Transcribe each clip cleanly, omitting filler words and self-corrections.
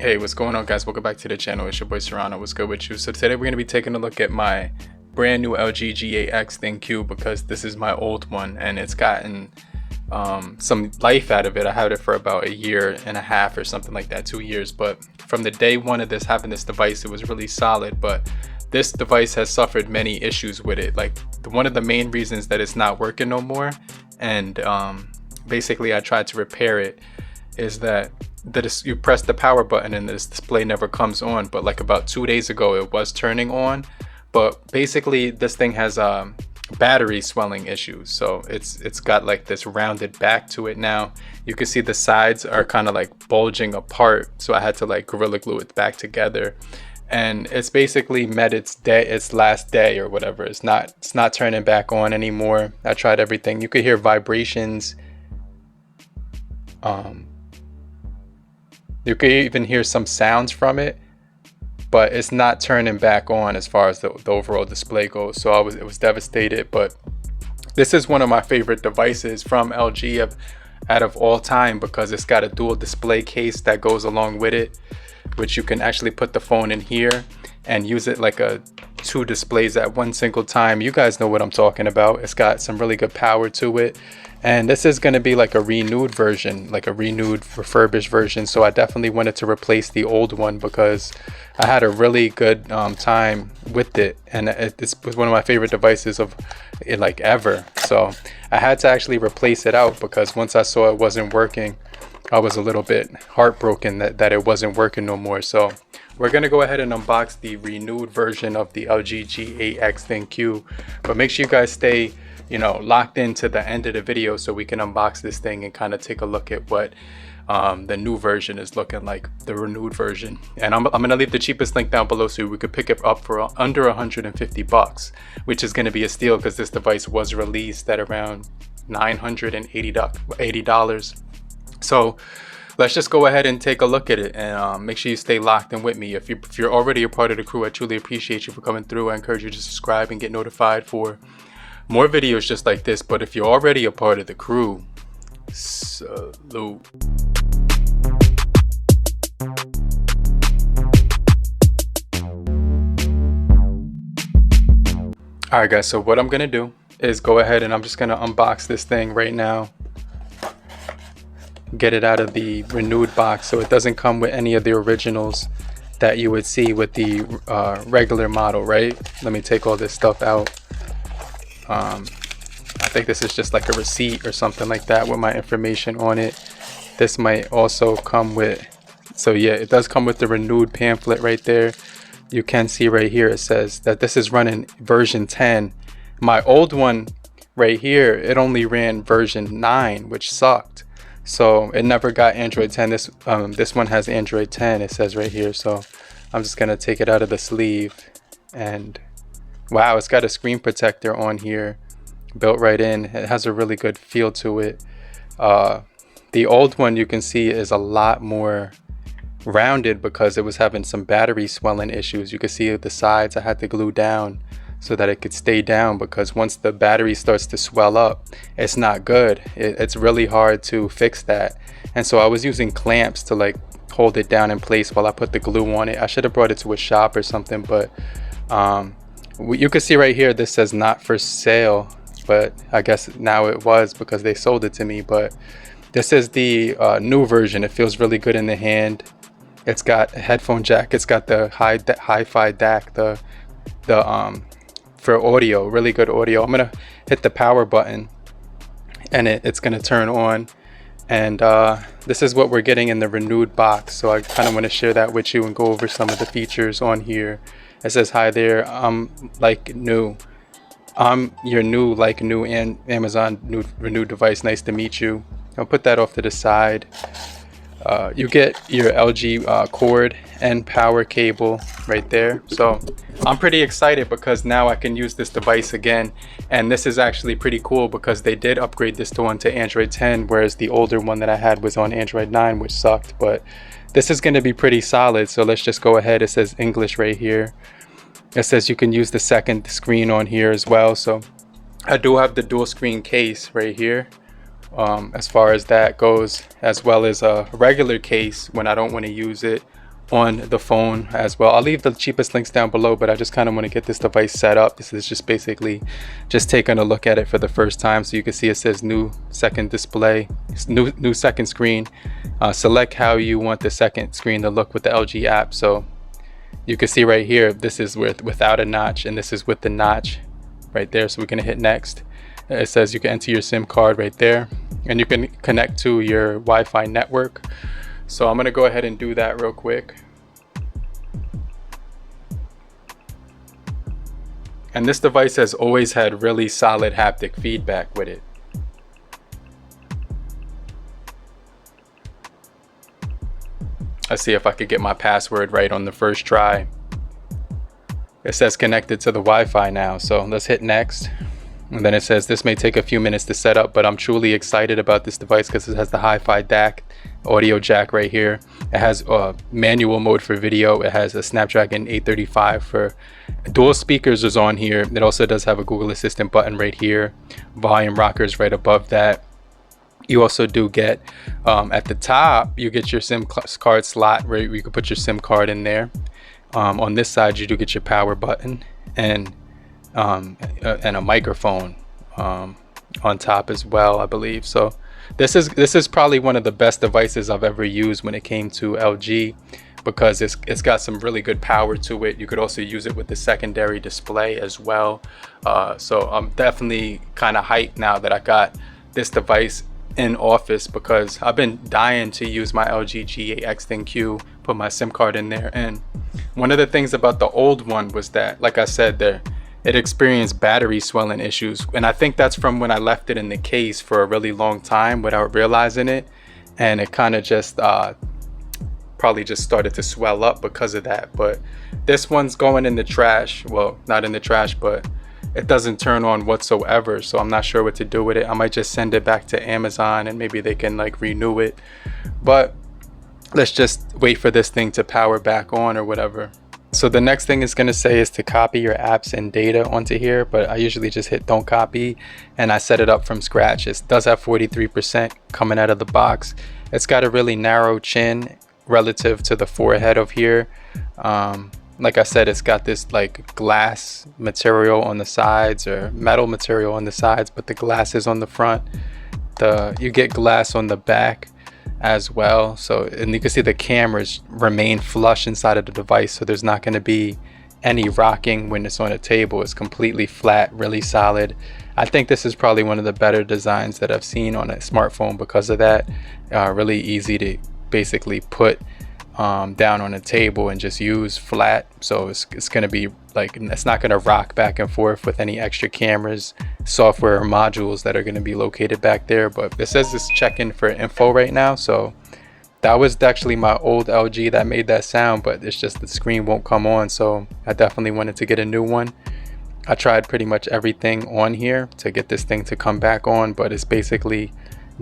Hey, what's going on, guys? Welcome back to the channel. It's your boy Serrano. What's good with you? So today we're going to be taking a look at my brand new LG G8X ThinQ, because this is my old one and it's gotten some life out of it. I had it for about a year and a half or something like that, 2 years. But from the day one of this having this device, it was really solid. But this device has suffered many issues with it. Like one of the main reasons that it's not working no more, and basically I tried to repair it, is that you press the power button and this display never comes on. But like about 2 days ago it was turning on, but basically this thing has battery swelling issues. So it's got like this rounded back to it now. You can see the sides are kind of like bulging apart, so I had to like Gorilla Glue it back together, and it's basically met its last day or whatever. It's not turning back on anymore. I tried everything. You could hear vibrations. You could even hear some sounds from it, but it's not turning back on as far as the overall display goes. So it was devastated. But this is one of my favorite devices from LG out of all time, because it's got a dual display case that goes along with it, which you can actually put the phone in here and use it like two displays at one single time. You guys know what I'm talking about. It's got some really good power to it. And this is going to be like a renewed version, like a renewed refurbished version. So I definitely wanted to replace the old one because I had a really good time with it. And it was one of my favorite devices of it, like ever. So I had to actually replace it out, because once I saw it wasn't working, I was a little bit heartbroken that it wasn't working no more. So we're going to go ahead and unbox the renewed version of the LG G8X ThinQ. But make sure you guys stay locked into the end of the video so we can unbox this thing and kind of take a look at what the new version is looking like, the renewed version. And I'm gonna leave the cheapest link down below so we could pick it up for under 150 bucks, which is going to be a steal because this device was released at around $980. So let's just go ahead and take a look at it, and make sure you stay locked in with me. If you're already a part of the crew, I truly appreciate you for coming through. I encourage you to subscribe and get notified for more videos just like this. But if you're already a part of the crew, salute. Alright guys, so what I'm gonna do is go ahead and I'm just gonna unbox this thing right now, get it out of the renewed box, so it doesn't come with any of the originals that you would see with the regular model, right? Let me take all this stuff out. I think this is just like a receipt or something like that with my information on it. This might also come with, so yeah, it does come with the renewed pamphlet right there. You can see right here it says that this is running version 10. My old one right here, it only ran version 9, which sucked. So it never got Android 10. This one has Android 10, it says right here. So I'm just gonna take it out of the sleeve, and wow, it's got a screen protector on here built right in. It has a really good feel to it. The old one, you can see, is a lot more rounded because it was having some battery swelling issues. You can see the sides I had to glue down so that it could stay down, because once the battery starts to swell up, it's not good. It's really hard to fix that. And so I was using clamps to like hold it down in place while I put the glue on it. I should have brought it to a shop or something, but you can see right here this says not for sale, but I guess now it was because they sold it to me. But this is the new version. It feels really good in the hand. It's got a headphone jack. It's got the hi-fi DAC, the for audio, really good audio. I'm gonna hit the power button and it's gonna turn on, and this is what we're getting in the renewed box. So I kind of want to share that with you and go over some of the features on here. It says, hi there, I'm like new. I'm your new like new and Amazon new renewed device. Nice to meet you. I'll put that off to the side. You get your LG cord and power cable right there. So I'm pretty excited because now I can use this device again. And this is actually pretty cool because they did upgrade this one to Android 10, whereas the older one that I had was on Android 9, which sucked. But this is going to be pretty solid. So let's just go ahead. It says English right here. It says you can use the second screen on here as well. So I do have the dual screen case right here. As far as that goes, as well as a regular case when I don't want to use it, on the phone as well. I'll leave the cheapest links down below, but I just kind of want to get this device set up. This is just basically just taking a look at it for the first time. So you can see it says new second display, new second screen. Select how you want the second screen to look with the LG app. So you can see right here, this is without a notch, and this is with the notch right there. So we're going to hit next. It says you can enter your SIM card right there, and you can connect to your Wi-Fi network. So I'm going to go ahead and do that real quick. And this device has always had really solid haptic feedback with it. Let's see if I could get my password right on the first try. It says connected to the Wi-Fi now. So let's hit next. And then it says this may take a few minutes to set up, but I'm truly excited about this device because it has the hi-fi DAC audio jack right here. It has manual mode for video. It has a Snapdragon 835 for dual speakers is on here. It also does have a Google Assistant button right here. Volume rockers right above that. You also do get at the top, you get your SIM card slot where you can put your SIM card in there. On this side, you do get your power button and a microphone on top as well, I believe. So this is probably one of the best devices I've ever used when it came to LG, because it's got some really good power to it. You could also use it with the secondary display as well. So I'm definitely kind of hyped now that I got this device in office, because I've been dying to use my LG G8X ThinQ, put my SIM card in there. And one of the things about the old one was that, like I said, it experienced battery swelling issues, and I think that's from when I left it in the case for a really long time without realizing it, and it kind of just probably just started to swell up because of that. But this one's going in the trash. Well, not in the trash, but it doesn't turn on whatsoever, so I'm not sure what to do with it. I might just send it back to Amazon and maybe they can like renew it, but let's just wait for this thing to power back on or whatever. So the next thing it's going to say is to copy your apps and data onto here, but I usually just hit don't copy and I set it up from scratch. It does have 43% coming out of the box. It's got a really narrow chin relative to the forehead of here. Like I said, it's got this like glass material on the sides, or metal material on the sides, but the glass is on the front. You get glass on the back as well. So, and you can see the cameras remain flush inside of the device, so there's not going to be any rocking when it's on a table. It's completely flat, really solid. I think this is probably one of the better designs that I've seen on a smartphone because of that. Really easy to basically put down on a table and just use flat. So it's going to be like, it's not going to rock back and forth with any extra cameras, software, or modules that are going to be located back there. But it says it's checking for info right now, so that was actually my old LG that made that sound, but it's just the screen won't come on, so I definitely wanted to get a new one. I tried pretty much everything on here to get this thing to come back on, but it's basically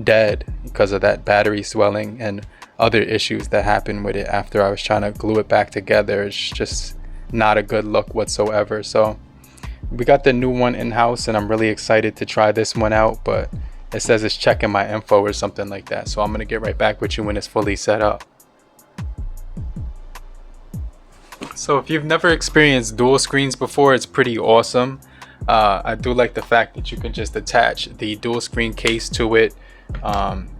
dead because of that battery swelling and other issues that happened with it after I was trying to glue it back together. It's just not a good look whatsoever. So we got the new one in-house and I'm really excited to try this one out, but it says it's checking my info or something like that. So I'm gonna get right back with you when it's fully set up. So if you've never experienced dual screens before, it's pretty awesome. I do like the fact that you can just attach the dual screen case to it.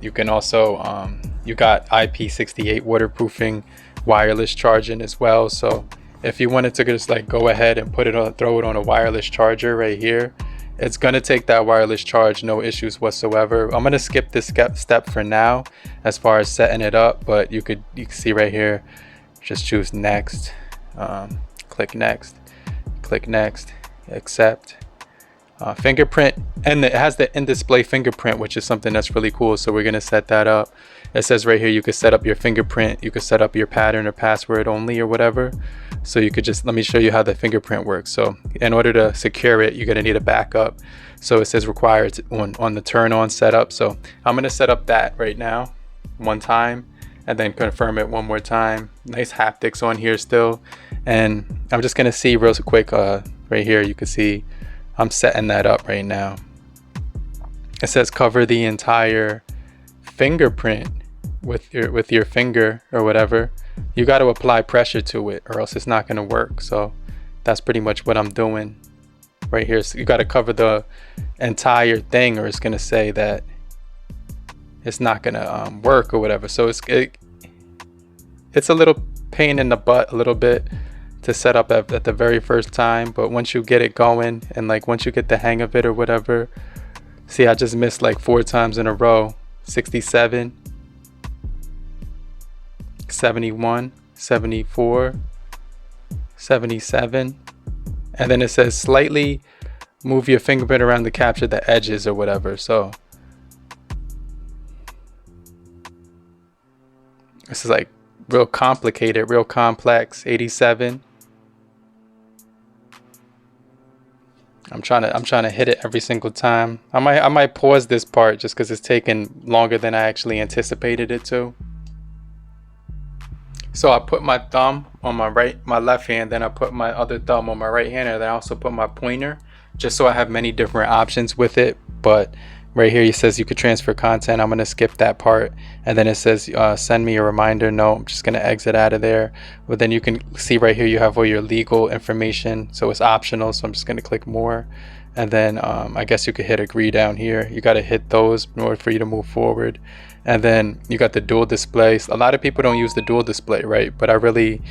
You can also you got IP68 waterproofing, wireless charging as well. So if you wanted to just like go ahead and put it on, throw it on a wireless charger right here, it's gonna take that wireless charge, no issues whatsoever. I'm gonna skip this step for now as far as setting it up, but you can see right here, just choose next, click next, accept. Fingerprint, and it has the in-display fingerprint, which is something that's really cool, so we're going to set that up. It says right here you could set up your fingerprint, you could set up your pattern or password only or whatever. So you could just, let me show you how the fingerprint works. So in order to secure it, you're going to need a backup. So it says required on the turn on setup. So I'm going to set up that right now one time and then confirm it one more time. Nice haptics on here still, and I'm just going to see real quick right here. You can see I'm setting that up right now. It says cover the entire fingerprint with your finger or whatever. you got to apply pressure to it or else it's not going to work. So that's pretty much what I'm doing right here. So you got to cover the entire thing or it's going to say that it's not going to work or whatever. So it's a little pain in the butt a little bit to set up at the very first time, but once you get it going and like once you get the hang of it or whatever. See, I just missed like 4 times in a row. 67, 71, 74, 77, and then it says slightly move your fingerprint around to capture the edges or whatever. So this is like real complicated, real complex. 87. I'm trying to hit it every single time. I might pause this part just because it's taking longer than I actually anticipated it to. So I put my thumb on my left hand, then I put my other thumb on my right hand, and then I also put my pointer, just so I have many different options with it. But right here it says you could transfer content. I'm gonna skip that part, and then it says send me a reminder. No, I'm just gonna exit out of there. But then you can see right here you have all your legal information, so it's optional, so I'm just gonna click more, and then I guess you could hit agree down here. You got to hit those in order for you to move forward. And then you got the dual display. A lot of people don't use the dual display, right? But I really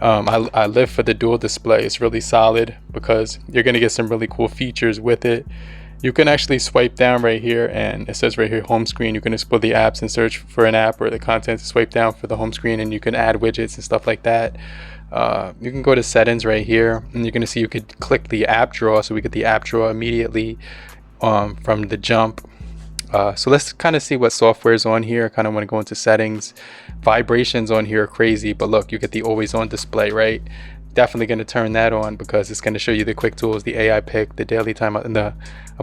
I live for the dual display. It's really solid because you're gonna get some really cool features with it. You can actually swipe down right here, and it says right here home screen. You can explore the apps and search for an app or the content. Swipe down for the home screen, and you can add widgets and stuff like that. You can go to settings right here, and you're gonna see you could click the app drawer, so we get the app drawer immediately from the jump. So let's kind of see what software is on here. I kind of want to go into settings. Vibrations on here are crazy, but look, you get the always on display, right? Definitely going to turn that on because it's going to show you the quick tools, the AI pick, the daily timeout, and a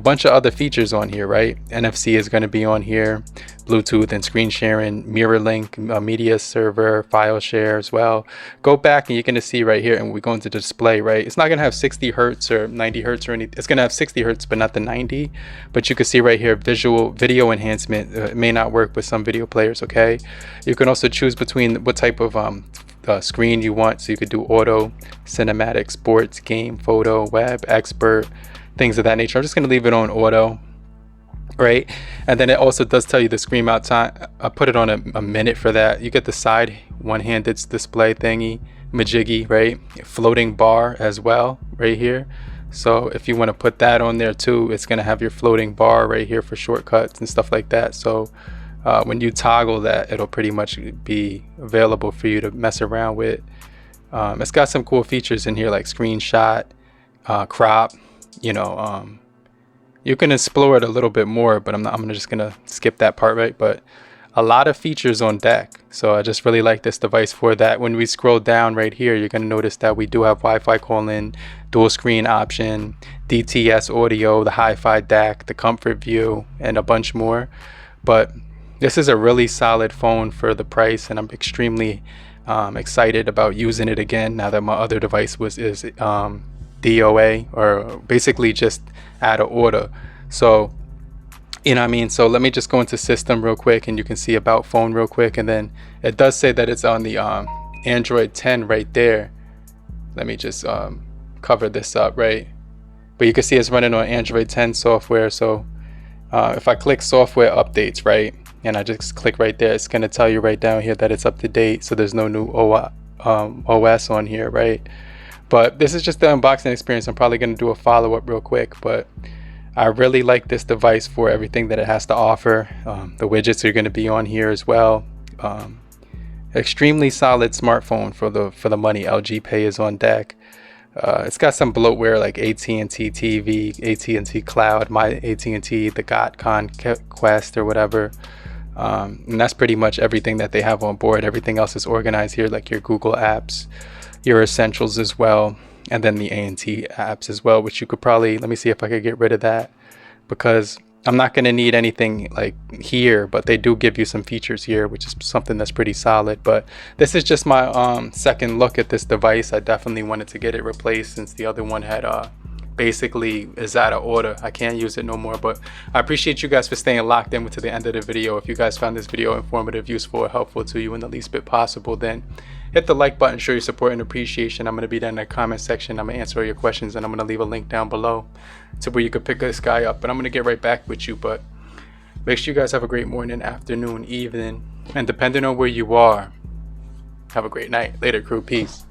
bunch of other features on here, right? NFC is going to be on here, Bluetooth and screen sharing, mirror link, media server, file share as well. Go back and you're going to see right here, and we go into display, right? It's not going to have 60 hertz or 90 hertz or anything. It's going to have 60 hertz, but not the 90. But you can see right here, video enhancement. It may not work with some video players, okay? You can also choose between what type of screen you want, so you could do auto, cinematic, sports, game, photo, web, expert, things of that nature. I'm just going to leave it on auto, right? And then it also does tell you the screen mount time. I put it on a minute for that. You get the side one-handed display thingy majiggy, right? Floating bar as well right here. So if you want to put that on there too, it's going to have your floating bar right here for shortcuts and stuff like that. So when you toggle that, it'll pretty much be available for you to mess around with. It's got some cool features in here like screenshot, crop. You know, you can explore it a little bit more, but I'm just gonna skip that part, right? But a lot of features on deck, so I just really like this device for that. When we scroll down right here, you're gonna notice that we do have Wi-Fi calling, dual screen option, DTS audio, the hi-fi DAC, the comfort view, and a bunch more. But this is a really solid phone for the price, and I'm extremely excited about using it again now that my other device is DOA, or basically just out of order. So, you know what I mean? So let me just go into system real quick, and you can see about phone real quick, and then it does say that it's on the Android 10 right there. Let me just cover this up, right? But you can see it's running on Android 10 software. So if I click software updates, right, and I just click right there, it's going to tell you right down here that it's up to date, so there's no new OS on here, right? But this is just the unboxing experience. I'm probably going to do a follow-up real quick, but I really like this device for everything that it has to offer. The widgets are going to be on here as well. Extremely solid smartphone for the money. LG Pay is on deck. It's got some bloatware like AT&T TV, AT&T Cloud, my AT&T, the GOT Conquest or whatever. And that's pretty much everything that they have on board. Everything else is organized here, like your Google apps, your essentials as well, and then the A&T apps as well, which you could probably, let me see if I could get rid of that, because I'm not going to need anything like here, but they do give you some features here, which is something that's pretty solid. But this is just my second look at this device. I definitely wanted to get it replaced since the other one had basically is out of order. I can't use it no more. But I appreciate you guys for staying locked in to the end of the video. If you guys found this video informative, useful, or helpful to you in the least bit possible, then hit the like button, show your support and appreciation. I'm going to be down in the comment section. I'm going to answer all your questions, and I'm going to leave a link down below to where you could pick this guy up. But I'm going to get right back with you. But make sure you guys have a great morning, afternoon, evening, and depending on where you are, have a great night. Later, crew. Peace.